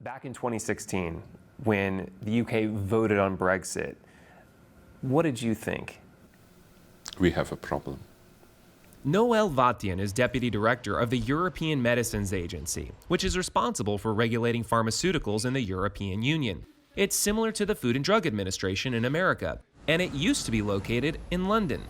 Back in 2016, when the UK voted on Brexit, what did you think? We have a problem. Noël Vatien is deputy director of the European Medicines Agency, which is responsible for regulating pharmaceuticals in the European Union. It's similar to the Food and Drug Administration in America, and it used to be located in London.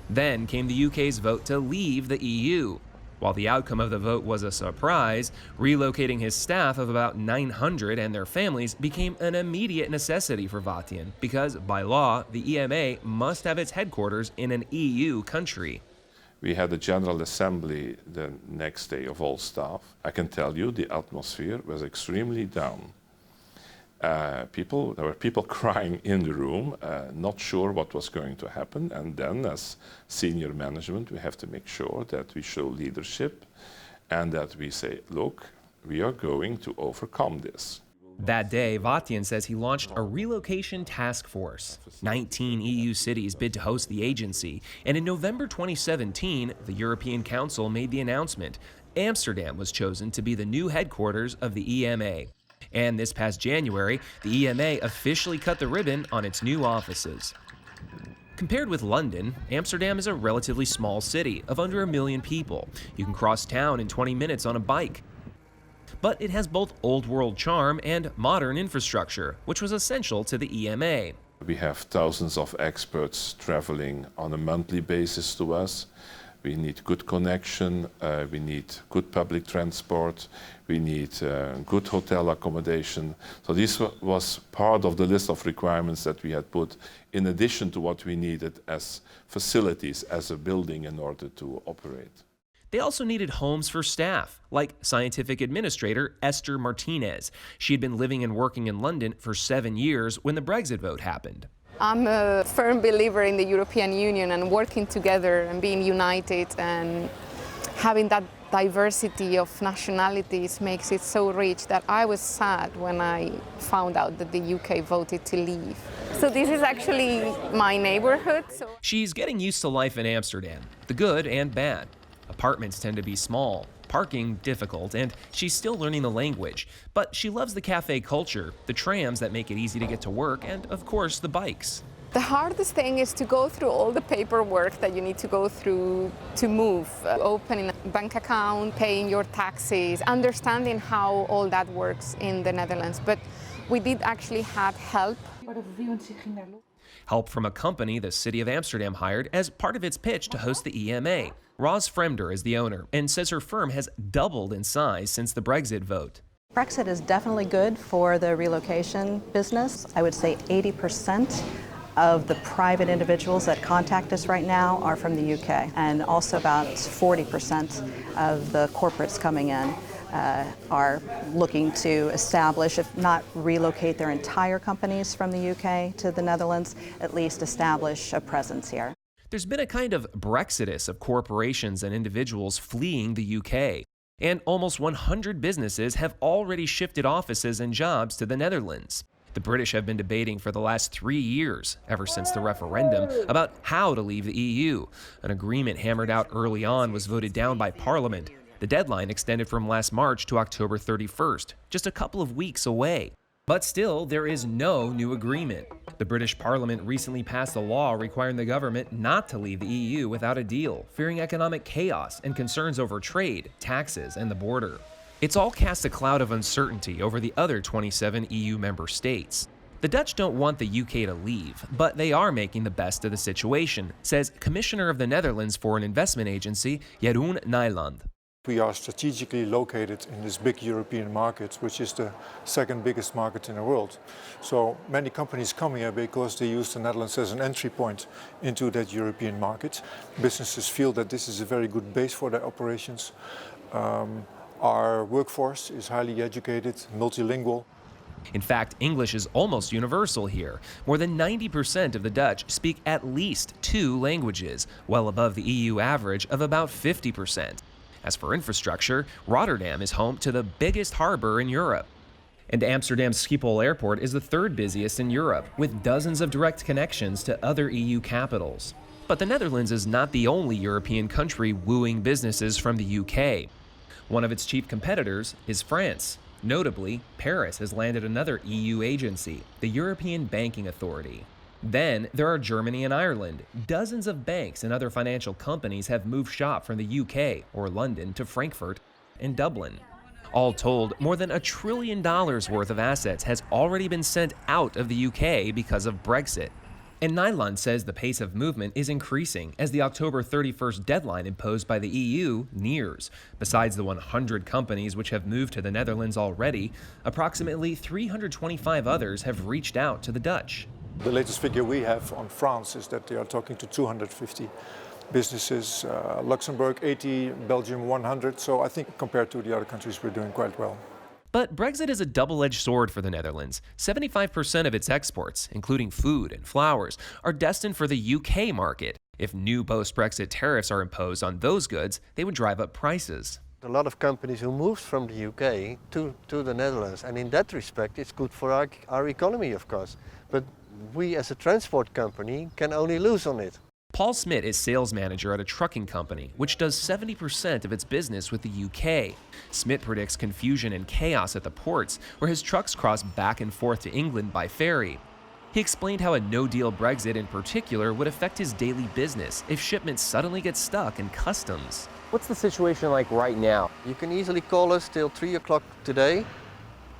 Then came the UK's vote to leave the EU. While the outcome of the vote was a surprise, relocating his staff of about 900 and their families became an immediate necessity for Vatien because, by law, the EMA must have its headquarters in an EU country. We had a General Assembly the next day of all staff. I can tell you the atmosphere was extremely down. There were people crying in the room, not sure what was going to happen. And then as senior management, we have to make sure that we show leadership and that we say, look, we are going to overcome this. That day, Vatien says he launched a relocation task force. 19 EU cities bid to host the agency, and in November 2017, the European Council made the announcement. Amsterdam was chosen to be the new headquarters of the EMA. And this past January, the EMA officially cut the ribbon on its new offices. Compared with London, Amsterdam is a relatively small city of under 1 million people. You can cross town in 20 minutes on a bike. But it has both old-world charm and modern infrastructure, which was essential to the EMA. We have thousands of experts traveling on a monthly basis to us. We need good connection, we need good public transport, we need good hotel accommodation. So this was part of the list of requirements that we had put in addition to what we needed as facilities, as a building in order to operate. They also needed homes for staff, like scientific administrator Esther Martinez. She had been living and working in London for 7 years when the Brexit vote happened. I'm a firm believer in the European Union and working together and being united and having that diversity of nationalities makes it so rich that I was sad when I found out that the UK voted to leave. So this is actually my neighborhood. She's getting used to life in Amsterdam, the good and bad. Apartments tend to be small, parking difficult, and she's still learning the language. But she loves the cafe culture, the trams that make it easy to get to work, and of course the bikes. The hardest thing is to go through all the paperwork that you need to go through to move. Opening a bank account, paying your taxes, understanding how all that works in the Netherlands. But we did actually have help. Help from a company the city of Amsterdam hired as part of its pitch to host the EMA. Roz Fremder is the owner and says her firm has doubled in size since the Brexit vote. Brexit is definitely good for the relocation business. I would say 80% of the private individuals that contact us right now are from the UK, and also about 40% of the corporates coming in are looking to establish, if not relocate their entire companies from the UK to the Netherlands, at least establish a presence here. There's been a kind of Brexodus of corporations and individuals fleeing the UK, and almost 100 businesses have already shifted offices and jobs to the Netherlands. The British have been debating for the last 3 years, ever since the referendum, about how to leave the EU. An agreement hammered out early on was voted down by Parliament. The deadline extended from last March to October 31st, just a couple of weeks away. But still, there is no new agreement. The British Parliament recently passed a law requiring the government not to leave the EU without a deal, fearing economic chaos and concerns over trade, taxes, and the border. It's all cast a cloud of uncertainty over the other 27 EU member states. The Dutch don't want the UK to leave, but they are making the best of the situation, says Commissioner of the Netherlands Foreign Investment Agency, Jeroen Nijland. We are strategically located in this big European market, which is the second biggest market in the world. So many companies come here because they use the Netherlands as an entry point into that European market. Businesses feel that this is a very good base for their operations. Our workforce is highly educated, multilingual. In fact, English is almost universal here. More than 90% of the Dutch speak at least 2 languages, well above the EU average of about 50%. As for infrastructure, Rotterdam is home to the biggest harbor in Europe. And Amsterdam's Schiphol Airport is the 3rd busiest in Europe, with dozens of direct connections to other EU capitals. But the Netherlands is not the only European country wooing businesses from the UK. One of its chief competitors is France. Notably, Paris has landed another EU agency, the European Banking Authority. Then there are Germany and Ireland. Dozens of banks and other financial companies have moved shop from the UK or London to Frankfurt and Dublin. All told, more than $1 trillion worth of assets has already been sent out of the UK because of Brexit. And Nyland says the pace of movement is increasing as the October 31st deadline imposed by the EU nears. Besides the 100 companies which have moved to the Netherlands already, approximately 325 others have reached out to the Dutch. The latest figure we have on France is that they are talking to 250 businesses, Luxembourg 80, Belgium 100, so I think compared to the other countries we're doing quite well. But Brexit is a double-edged sword for the Netherlands. 75% of its exports, including food and flowers, are destined for the UK market. If new post-Brexit tariffs are imposed on those goods, they would drive up prices. A lot of companies who moved from the UK to the Netherlands, and in that respect it's good for our economy, of course. But we as a transport company can only lose on it. Paul Smit is sales manager at a trucking company, which does 70% of its business with the UK. Smit predicts confusion and chaos at the ports, where his trucks cross back and forth to England by ferry. He explained how a no-deal Brexit in particular would affect his daily business if shipments suddenly get stuck in customs. What's the situation like right now? You can easily call us till 3 o'clock today.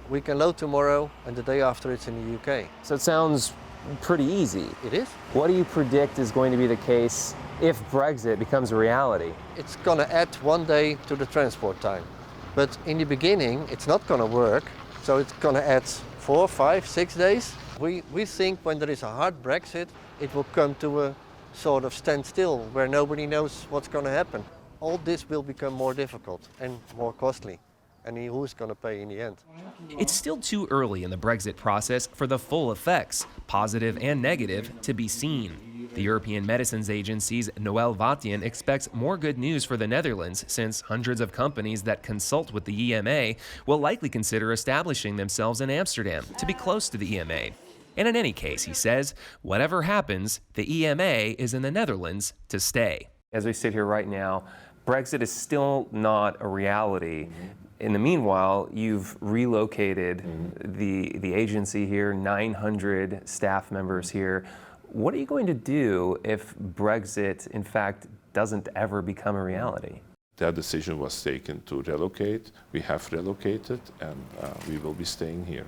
We can load tomorrow, and the day after it's in the UK. So it sounds pretty easy. It is. What do you predict is going to be the case if Brexit becomes a reality? It's going to add 1 day to the transport time. But in the beginning, it's not going to work. So it's going to add 4, 5, 6 days. We think when there is a hard Brexit, it will come to a sort of standstill where nobody knows what's going to happen. All this will become more difficult and more costly. And who's going to pay in the end? It's still too early in the Brexit process for the full effects, positive and negative, to be seen. The European Medicines Agency's Noël Vatien expects more good news for the Netherlands, since hundreds of companies that consult with the EMA will likely consider establishing themselves in Amsterdam to be close to the EMA. And in any case, he says, whatever happens, the EMA is in the Netherlands to stay. As we sit here right now, Brexit is still not a reality. In the meanwhile, you've relocated the agency here, 900 staff members here. What are you going to do if Brexit, in fact, doesn't ever become a reality? That decision was taken to relocate. We have relocated, and we will be staying here.